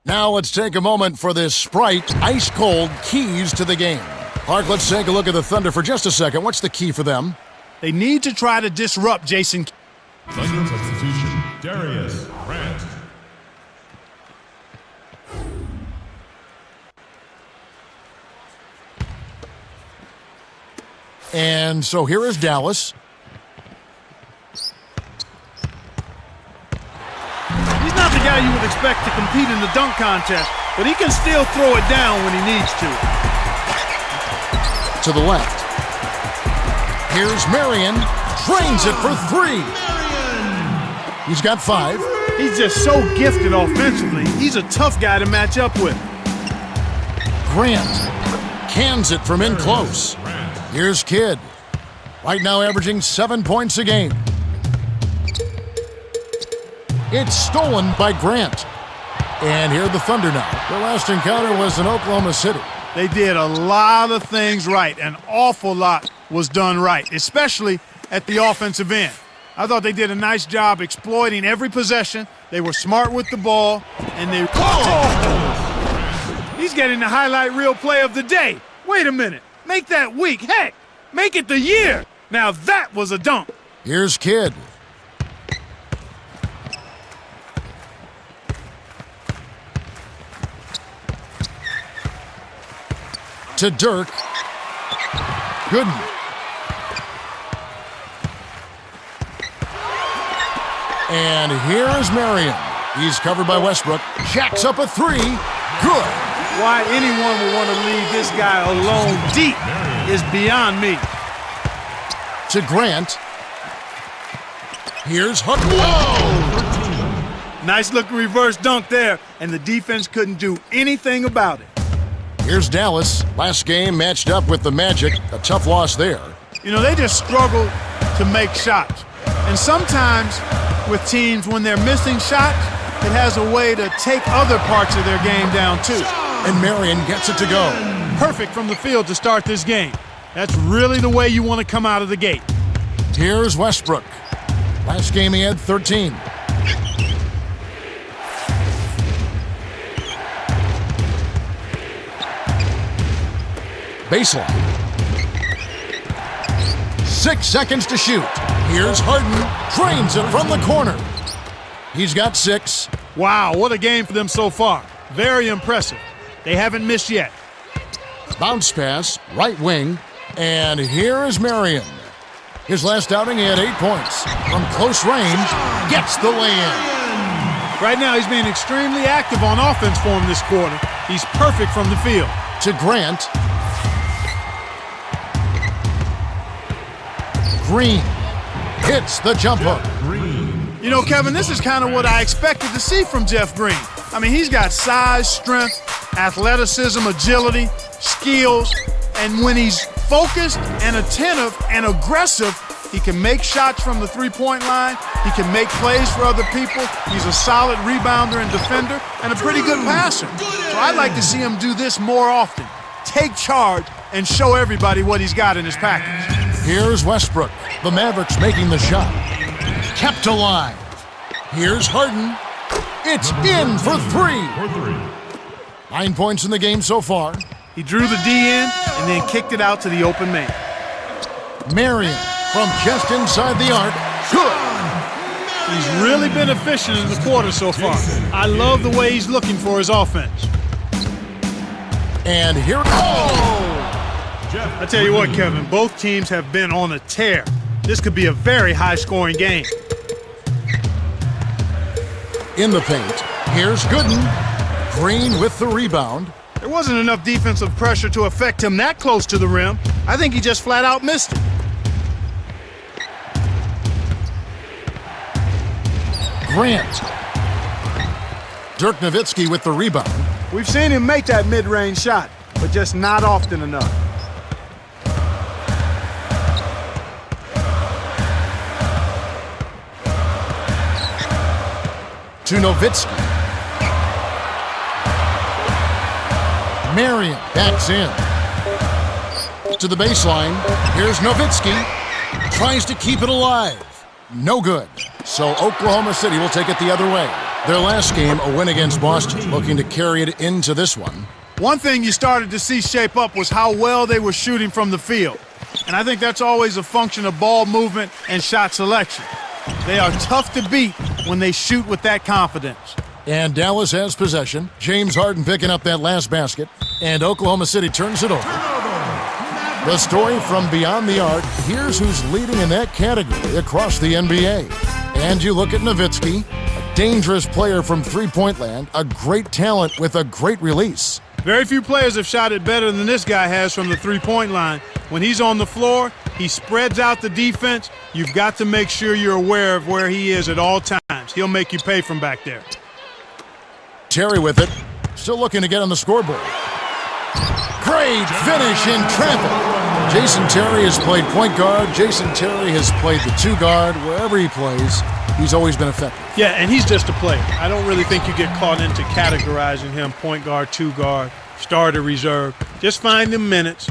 Now let's take a moment for this Sprite ice-cold keys to the game. Clark, let's take a look at the Thunder for just a second. What's the key for them? They need to try to disrupt Jason. Thunder substitution, Darius Grant. And so here is Dallas. He's not the guy you would expect to compete in the dunk contest, but he can still throw it down when he needs to. To the left. Here's Marion. Drains it for three. He's got 5. He's just so gifted offensively. He's a tough guy to match up with. Grant cans it from in close. Here's Kidd. Right now averaging 7 points a game. It's stolen by Grant. And here are the Thunder now. Their last encounter was in Oklahoma City. They did a lot of things right. An awful lot was done right, especially at the offensive end. I thought they did a nice job exploiting every possession. They were smart with the ball, and they... Oh! He's getting the highlight reel play of the day. Wait a minute. Make that week. Heck, make it the year. Now that was a dunk. Here's Kidd. To Dirk. Gooden. And here's Marion. He's covered by Westbrook. Jacks up a 3. Good. Why anyone would want to leave this guy alone deep is beyond me. To Grant. Here's Hook. Whoa! Nice looking reverse dunk there, and the defense couldn't do anything about it. Here's Dallas. Last game matched up with the Magic. A tough loss there. You know, they just struggle to make shots. And sometimes with teams, when they're missing shots, it has a way to take other parts of their game down too. And Marion gets it to go. Perfect from the field to start this game. That's really the way you want to come out of the gate. Here's Westbrook. Last game he had 13. Baseline. 6 seconds to shoot. Here's Harden. Drains it from the corner. He's got 6. Wow, what a game for them so far. Very impressive. They haven't missed yet. Bounce pass, right wing. And here is Marion. His last outing, he had 8 points. From close range, gets the lay-in. Right now, he's being extremely active on offense for him this quarter. He's perfect from the field. To Grant. Green hits the jump hook. You know, Kevin, this is kind of what I expected to see from Jeff Green. I mean, he's got size, strength, athleticism, agility, skills, and when he's focused and attentive and aggressive, he can make shots from the three-point line. He can make plays for other people. He's a solid rebounder and defender and a pretty good passer. So I'd like to see him do this more often. Take charge and show everybody what he's got in his package. Here's Westbrook. The Mavericks making the shot. Kept alive. Here's Harden. It's in for 3. 9 points in the game so far. He drew the D in and then kicked it out to the open man. Marion from just inside the arc. Good. He's really been efficient in the quarter so far. I love the way he's looking for his offense. And here... I tell you what, Kevin, both teams have been on a tear. This could be a very high-scoring game. In the paint, here's Gooden. Green with the rebound. There wasn't enough defensive pressure to affect him that close to the rim. I think he just flat-out missed it. Grant. Dirk Nowitzki with the rebound. We've seen him make that mid-range shot, but just not often enough. To Nowitzki. Marion backs in. To the baseline. Here's Nowitzki. Tries to keep it alive. No good. So Oklahoma City will take it the other way. Their last game, a win against Boston, looking to carry it into this one. One thing you started to see shape up was how well they were shooting from the field. And I think that's always a function of ball movement and shot selection. They are tough to beat when they shoot with that confidence. And Dallas has possession. James Harden picking up that last basket. And Oklahoma City turns it over. The story from beyond the arc, here's who's leading in that category across the NBA. And you look at Nowitzki, a dangerous player from three-point land, a great talent with a great release. Very few players have shot it better than this guy has from the three-point line. When he's on the floor, he spreads out the defense. You've got to make sure you're aware of where he is at all times. He'll make you pay from back there. Terry with it, still looking to get on the scoreboard. Great finish in traffic. Jason Terry has played point guard. Jason Terry has played the two guard. Wherever he plays, he's always been effective. Yeah, and he's just a player. I don't really think you get caught into categorizing him point guard, two guard, starter, reserve. Just find him minutes,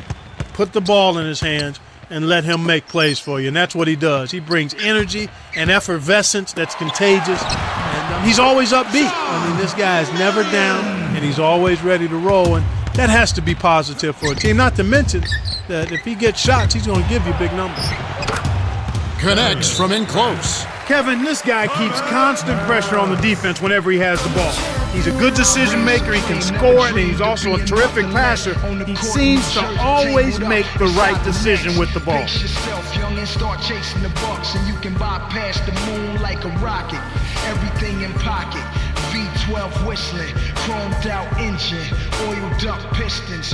put the ball in his hands, and let him make plays for you. And that's what he does. He brings energy and effervescence that's contagious. And he's always upbeat. I mean, this guy is never down, and he's always ready to roll. And that has to be positive for a team. Not to mention that if he gets shots, he's going to give you big numbers. Connects from in close. Kevin, this guy keeps constant pressure on the defense whenever he has the ball. He's a good decision maker, he can score, and he's also a terrific passer. He seems to always make the right decision with the ball. Young and start chasing the bucks, and you can bypass the moon like a rocket. Everything in pocket. V12 whistling, chromed out engine, oil duct pistons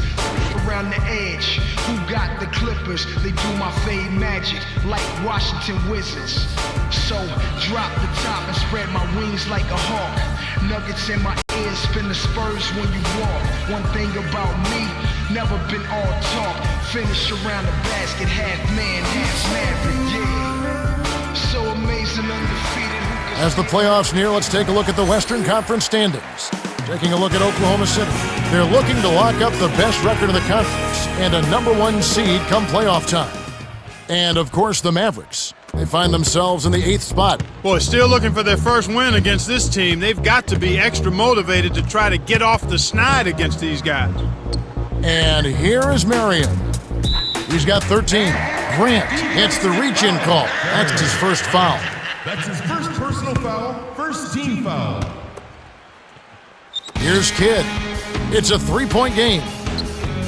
around the edge. Who got the clippers? They do my fade magic like Washington Wizards. So drop the top and spread my wings like a hawk. Nuggets in my ears, spin the spurs when you walk. One thing about me, never been all talk. Finish around the basket, half man, half maverick, yeah. So amazing, undefeated. As the playoffs near, let's take a look at the Western Conference standings. Taking a look at Oklahoma City. They're looking to lock up the best record of the conference and a #1 seed come playoff time. And, of course, the Mavericks. They find themselves in the 8th spot. Boy, still looking for their first win against this team. They've got to be extra motivated to try to get off the snide against these guys. And here is Marion. He's got 13. Grant hits the reach-in call. That's his first foul. That's his first personal foul, first team foul. Here's Kidd. It's a three-point game.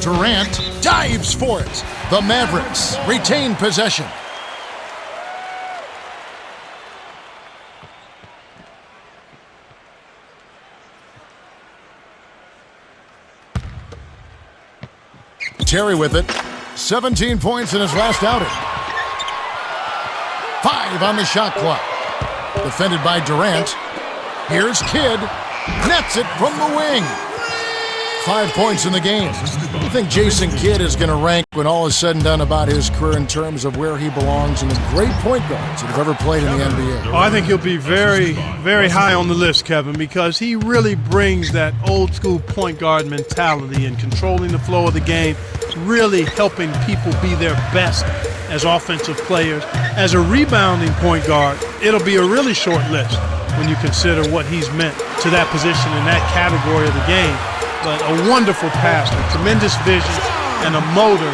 Durant dives for it. The Mavericks retain possession. Terry with it. 17 points in his last outing. 5 on the shot clock. Defended by Durant. Here's Kidd. Nets it from the wing. 5 points in the game. I think Jason Kidd is going to rank when all is said and done about his career in terms of where he belongs in the great point guards that have ever played in the NBA. Oh, I think he'll be very, very high on the list, Kevin, because he really brings that old school point guard mentality and controlling the flow of the game, really helping people be their best as offensive players. As a rebounding point guard, it'll be a really short list when you consider what he's meant to that position in that category of the game. But a wonderful passer, tremendous vision, and a motor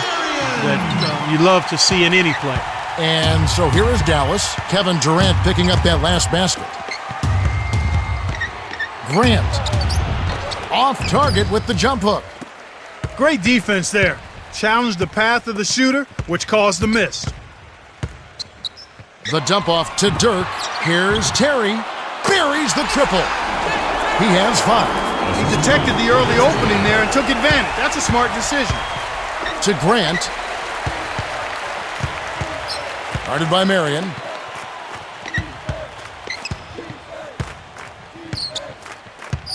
that you love to see in any player. And so here is Dallas. Kevin Durant picking up that last basket. Grant off target with the jump hook. Great defense there. Challenged the path of the shooter, which caused the miss. The dump off to Dirk. Here's Terry. Buries the triple. He has 5. He detected the early opening there and took advantage. That's a smart decision. To Grant. Guarded by Marion.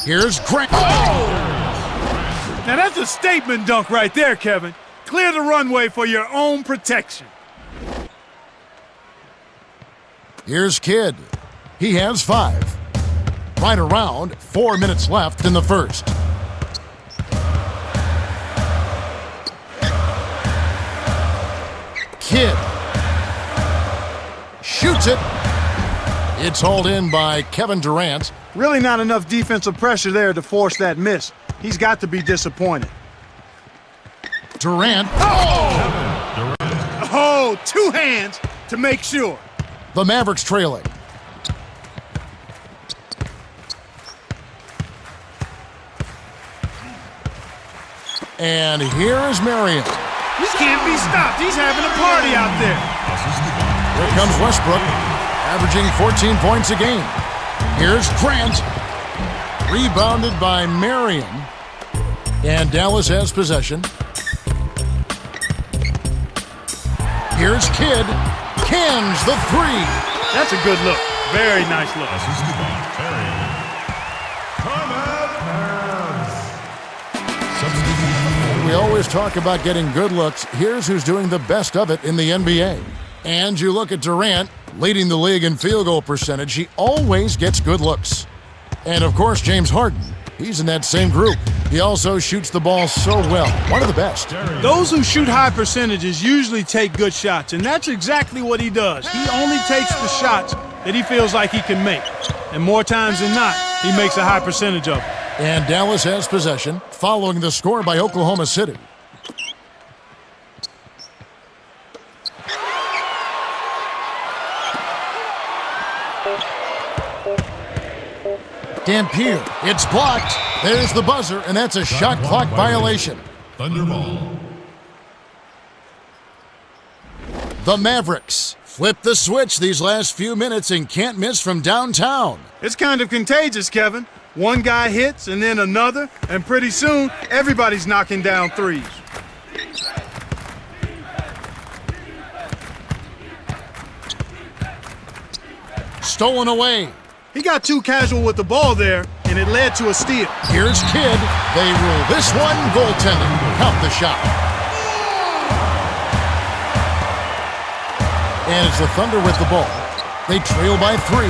Here's Grant. Oh! Now that's a statement dunk right there, Kevin. Clear the runway for your own protection. Here's Kidd. He has 5. Right around 4 minutes left in the first. Kidd shoots it. It's hauled in by Kevin Durant. Really not enough defensive pressure there to force that miss. He's got to be disappointed. Durant. Oh, two hands to make sure. The Mavericks trailing. And here is Marion. He can't be stopped. He's having a party out there. Here comes Westbrook, averaging 14 points a game. Here's Grant. Rebounded by Marion. And Dallas has possession. Here's Kidd. Cans the three. That's a good look. Very nice look. We always talk about getting good looks. Here's who's doing the best of it in the NBA. And you look at Durant, leading the league in field goal percentage. He always gets good looks. And of course, James Harden. He's in that same group. He also shoots the ball so well. One of the best. Those who shoot high percentages usually take good shots, and that's exactly what he does. He only takes the shots that he feels like he can make. And more times than not, he makes a high percentage of them. And Dallas has possession, following the score by Oklahoma City. Dampier, it's blocked. There's the buzzer, and that's a shot clock violation. Thunderball. The Mavericks flip the switch these last few minutes and can't miss from downtown. It's kind of contagious, Kevin. One guy hits and then another, and pretty soon, everybody's knocking down threes. Stolen away. He got too casual with the ball there, and it led to a steal. Here's Kidd. They rule this one goaltending. Count the shot. And it's the Thunder with the ball. They trail by 3.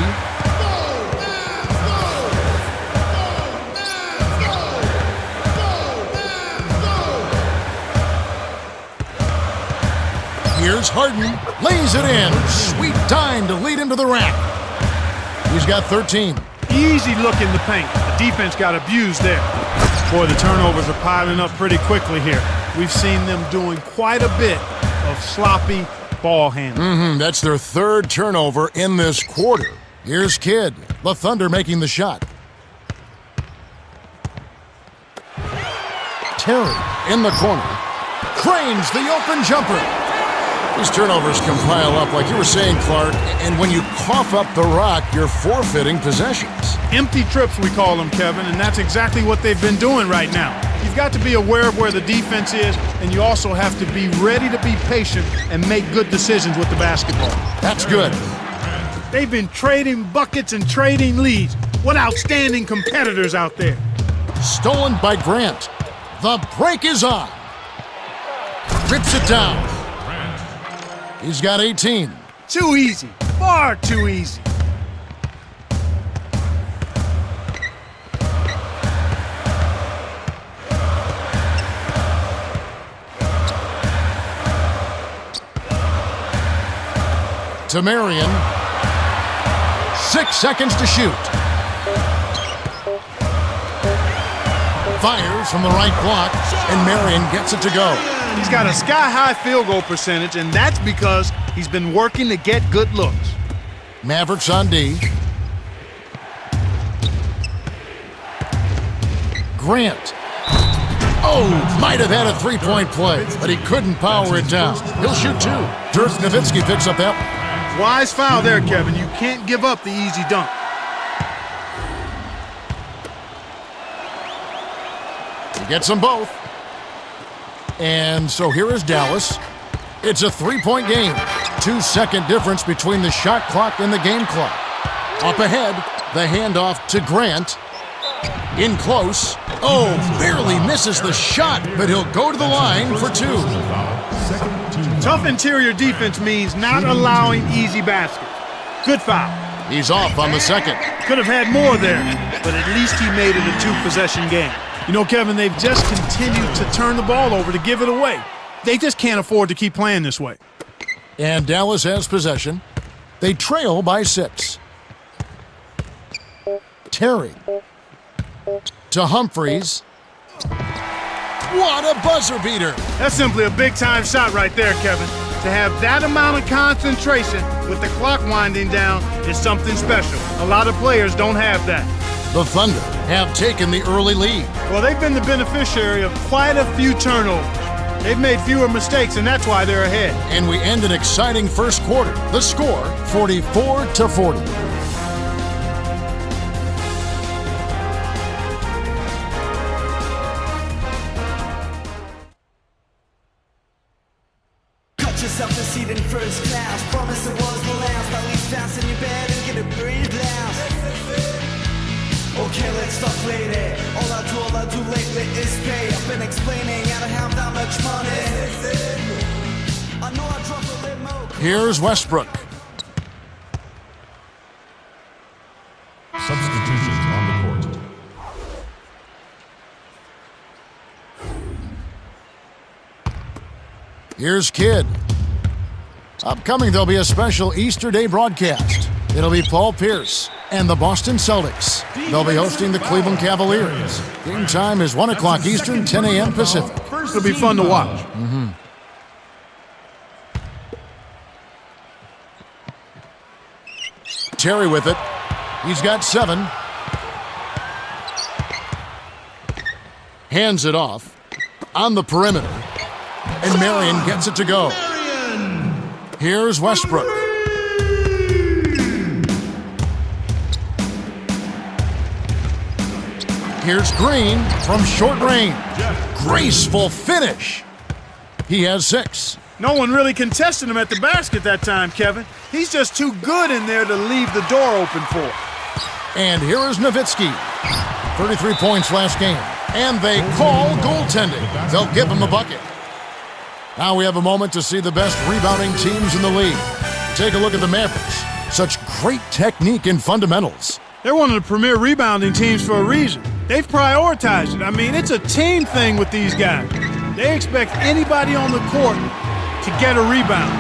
Here's Harden. Lays it in. Sweet dime to lead into the rack. He's got 13. Easy look in the paint. The defense got abused there. Boy, the turnovers are piling up pretty quickly here. We've seen them doing quite a bit of sloppy ball handling. That's their third turnover in this quarter. Here's Kidd. The Thunder making the shot. Terry in the corner. Cranes the open jumper. These turnovers can pile up, like you were saying, Clark, and when you cough up the rock, you're forfeiting possessions. Empty trips, we call them, Kevin, and that's exactly what they've been doing right now. You've got to be aware of where the defense is, and you also have to be ready to be patient and make good decisions with the basketball. That's good. They've been trading buckets and trading leads. What outstanding competitors out there. Stolen by Grant. The break is on. Rips it down. He's got 18. Too easy. Far too easy. To Marion. 6 seconds to shoot. Fires from the right block, and Marion gets it to go. He's got a sky-high field goal percentage, and that's because he's been working to get good looks. Mavericks on D. Grant. Oh, might have had a three-point play, but he couldn't power it down. He'll shoot 2. Dirk Nowitzki picks up that. Wise foul there, Kevin. You can't give up the easy dunk. He gets them both. And so here is Dallas. It's a 3-point game. 2-second difference between the shot clock and the game clock. Up ahead, the handoff to Grant. In close. Oh, barely misses the shot, but he'll go to the line for 2. Tough interior defense means not allowing easy baskets. Good foul. He's off on the second. Could have had more there, but at least he made it a 2-possession game. You know, Kevin, they've just continued to turn the ball over to give it away. They just can't afford to keep playing this way. And Dallas has possession. They trail by 6. Terry. To Humphreys. What a buzzer beater! That's simply a big-time shot right there, Kevin. To have that amount of concentration with the clock winding down is something special. A lot of players don't have that. The Thunder have taken the early lead. Well, they've been the beneficiary of quite a few turnovers. They've made fewer mistakes, and that's why they're ahead. And we end an exciting first quarter. The score, 44-40. Yourself a seat in first class. Promise it was the last. At least fasten your bed and get a breathe last. Okay, let's stop lady. All I do lately is pay. I've been explaining I don't have that much money. I know I dropped a limo. Here's Westbrook. Substitutions on the court. Here's Kidd. Upcoming, there'll be a special Easter Day broadcast. It'll be Paul Pierce and the Boston Celtics. They'll be hosting the Cleveland Cavaliers. Game time is 1 o'clock Eastern, 10 a.m. Pacific. It'll be fun to watch. Terry with it. He's got 7. Hands it off. On the perimeter. And Marion gets it to go. Here's Westbrook. Here's Green from short range. Graceful finish. He has 6. No one really contested him at the basket that time, Kevin. He's just too good in there to leave the door open for. And here is Nowitzki. 33 points last game. And they call goaltending. They'll give him a bucket. Now we have a moment to see the best rebounding teams in the league. Take a look at the Mavericks. Such great technique and fundamentals. They're one of the premier rebounding teams for a reason. They've prioritized it. I mean, it's a team thing with these guys. They expect anybody on the court to get a rebound.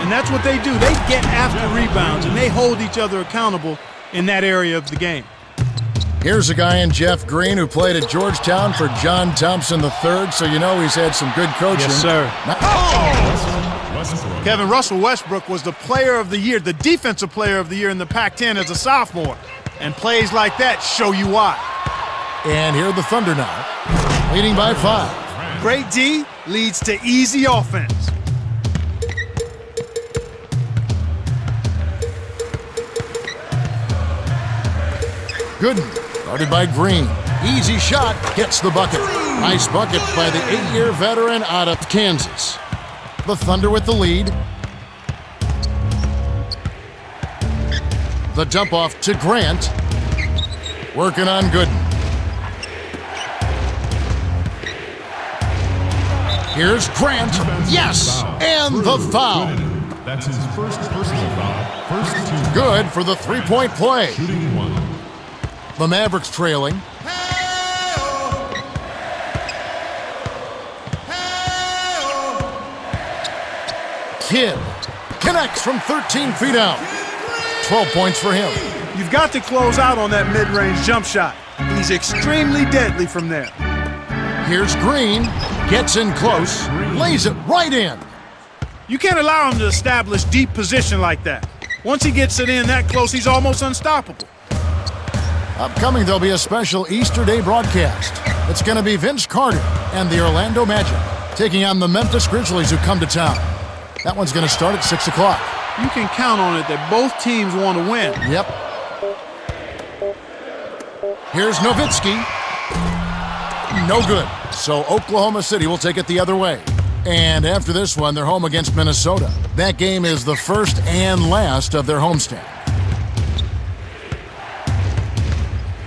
And that's what they do. They get after rebounds, and they hold each other accountable in that area of the game. Here's a guy in Jeff Green who played at Georgetown for John Thompson III, so you know he's had some good coaching. Yes, sir. Westbrook. Kevin, Russell Westbrook was the player of the year, the defensive player of the year in the Pac-10 as a sophomore. And plays like that show you why. And here are the Thunder now, leading by 5. Great D leads to easy offense. Gooden, guarded by Green. Easy shot, gets the bucket. Nice bucket by the 8-year veteran out of Kansas. The Thunder with the lead. The dump off to Grant. Working on Gooden. Here's Grant. Yes! And the foul. That's his first personal foul. First 2. Good for the 3-point play. Shooting 1. The Mavericks trailing. Kidd connects from 13 feet out. 12 points for him. You've got to close out on that mid-range jump shot. He's extremely deadly from there. Here's Green. Gets in close. Lays it right in. You can't allow him to establish deep position like that. Once he gets it in that close, he's almost unstoppable. Upcoming, there'll be a special Easter Day broadcast. It's going to be Vince Carter and the Orlando Magic taking on the Memphis Grizzlies who come to town. That one's going to start at 6 o'clock. You can count on it that both teams want to win. Yep. Here's Nowitzki. No good. So Oklahoma City will take it the other way. And after this one, they're home against Minnesota. That game is the first and last of their homestand.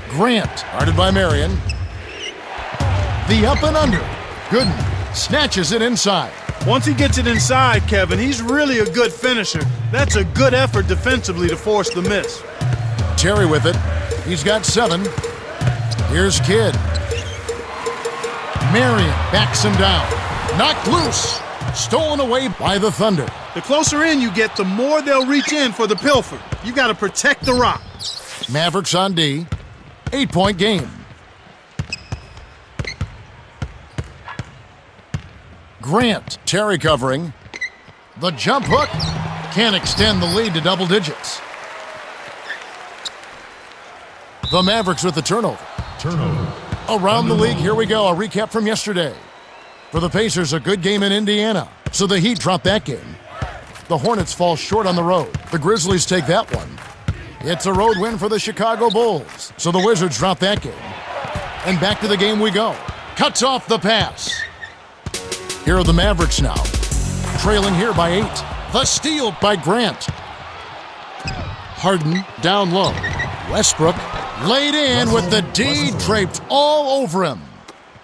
Grant, guarded by Marion. The up and under. Gooden snatches it inside. Once he gets it inside, Kevin, he's really a good finisher. That's a good effort defensively to force the miss. Terry with it. He's got 7. Here's Kidd. Marion backs him down. Knocked loose. Stolen away by the Thunder. The closer in you get, the more they'll reach in for the pilfer. You got to protect the rock. Mavericks on D. 8-point game. Grant, Terry covering. The jump hook can't extend the lead to double digits. The Mavericks with the turnover. Around the league, here we go. A recap from yesterday. For the Pacers, a good game in Indiana, so the Heat drop that game. The Hornets fall short on the road. The Grizzlies take that one. It's a road win for the Chicago Bulls, so the Wizards drop that game. And back to the game we go. Cuts off the pass. Here are the Mavericks now, trailing here by 8. The steal by Grant. Harden down low. Westbrook laid in with the D draped all over him.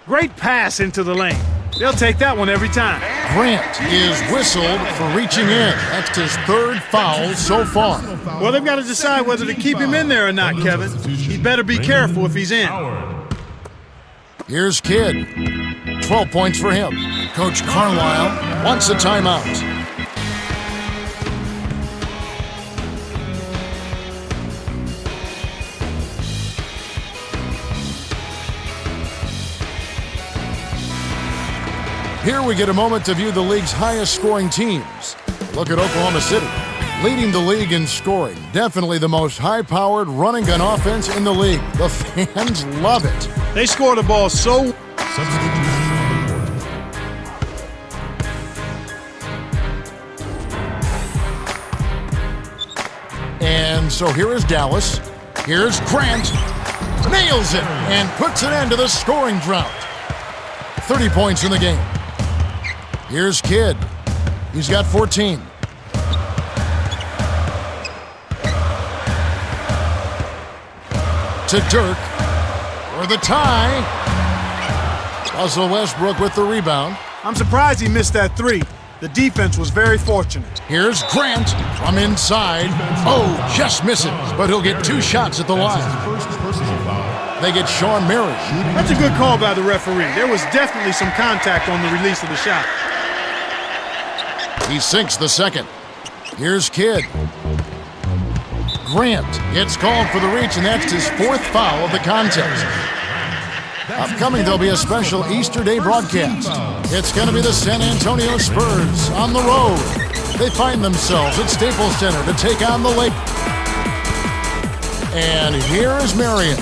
Great pass into the lane. They'll take that one every time. Grant is whistled for reaching in. That's his 3rd foul so far. Well, they've got to decide whether to keep him in there or not, Kevin. He better be careful if he's in. Here's Kidd. 12 points for him. Coach Carlisle wants a timeout. Here we get a moment to view the league's highest scoring teams. Look at Oklahoma City, leading the league in scoring. Definitely the most high-powered running gun offense in the league. The fans love it. They score the ball so... And so here is Dallas. Here's Grant. Nails it and puts an end to the scoring drought. 30 points in the game. Here's Kidd. He's got 14. To Dirk for the tie. Russell Westbrook with the rebound. I'm surprised he missed that 3. The defense was very fortunate. Here's Grant from inside. Oh, just misses, but he'll get 2 shots at the line. They get Sean Mary. That's a good call by the referee. There was definitely some contact on the release of the shot. He sinks the second. Here's Kidd. Grant gets called for the reach, and that's his 4th foul of the contest. Upcoming, there'll be a special Easter Day broadcast. It's going to be the San Antonio Spurs on the road. They find themselves at Staples Center to take on the Lakers. And here is Marion.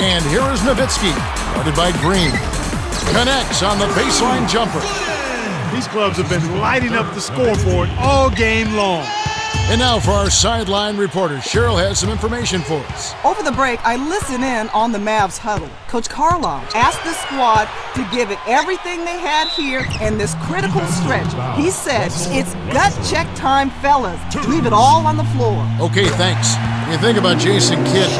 And here is Nowitzki, guarded by Green. Connects on the baseline jumper. These clubs have been lighting up the scoreboard all game long. And now for our sideline reporter, Cheryl has some information for us. Over the break, I listened in on the Mavs huddle. Coach Carlisle asked the squad to give it everything they had here in this critical stretch. He said, it's gut check time, fellas. Leave it all on the floor. Okay, thanks. When you think about Jason Kidd,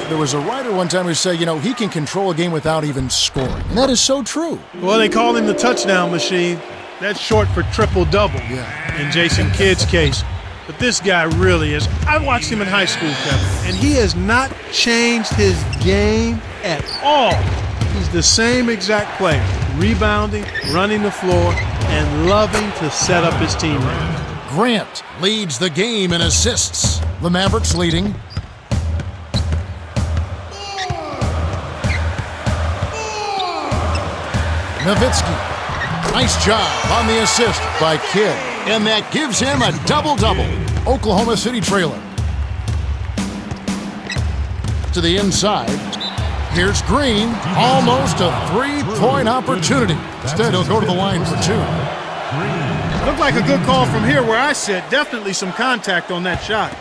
there was a writer one time who said, he can control a game without even scoring. And that is so true. Well, they call him the touchdown machine. That's short for triple-double in Jason Kidd's case. But this guy really is. I watched him in high school, Kevin, and he has not changed his game at all. He's the same exact player, rebounding, running the floor, and loving to set up his teammates. Grant leads the game in assists. The Mavericks leading. Nowitzki. Nice job on the assist by Kidd. And that gives him a double-double. Oklahoma City trailing. To the inside. Here's Green. Almost a 3-point opportunity. Instead, he'll go to the line for 2. Looked like a good call from here where I sit. Definitely some contact on that shot.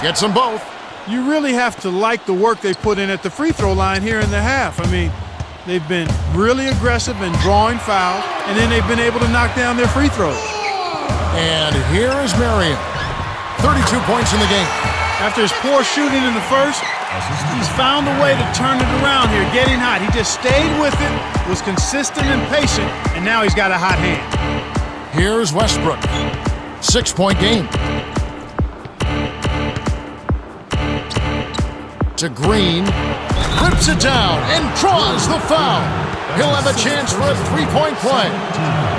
Gets them both. You really have to like the work they put in at the free throw line here in the half. I mean, they've been really aggressive in drawing fouls, and then they've been able to knock down their free throws. And here is Marion. 32 points in the game. After his poor shooting in the first, he's found a way to turn it around here, getting hot. He just stayed with it, was consistent and patient, and now he's got a hot hand. Here's Westbrook. 6-point game. To Green. Rips it down and draws the foul. He'll have a chance for a three-point play.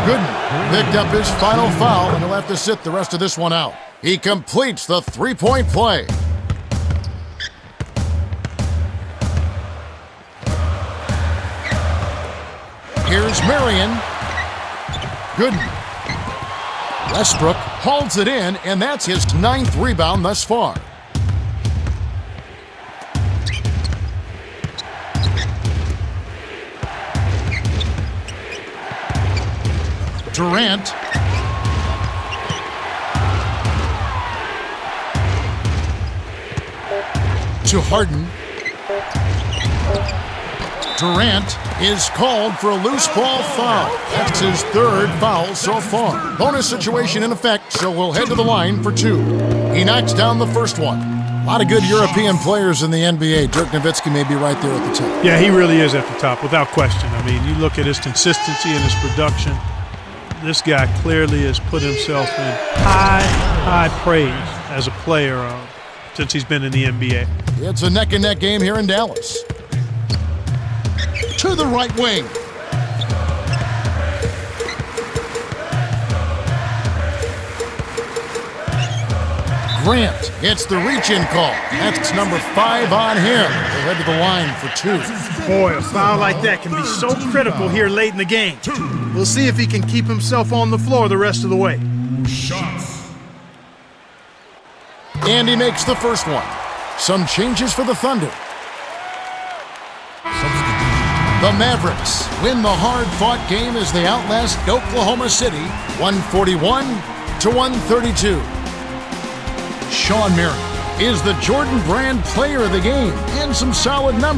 Gooden picked up his final foul, and he'll have to sit the rest of this one out. He completes the three-point play. Here's Marion. Gooden. Westbrook holds it in, and that's his 9th rebound thus far. Durant. To Harden. Durant is called for a loose ball foul. That's his 3rd foul so far. Bonus situation in effect, so we'll head to the line for 2. He knocks down the first one. A lot of good European players in the NBA. Dirk Nowitzki may be right there at the top. Yeah, he really is at the top, without question. I mean, you look at his consistency and his production. This guy clearly has put himself in high praise as a player since he's been in the NBA. It's a neck-and-neck game here in Dallas. To the right wing. Grant gets the reach-in call. That's number 5 on him. He'll head to the line for 2. Boy, a foul like that can be so critical here late in the game. We'll see if he can keep himself on the floor the rest of the way. And he makes the first one. Some changes for the Thunder. The Mavericks win the hard-fought game as they outlast Oklahoma City 141-132. Sean Marion is the Jordan Brand player of the game and some solid numbers.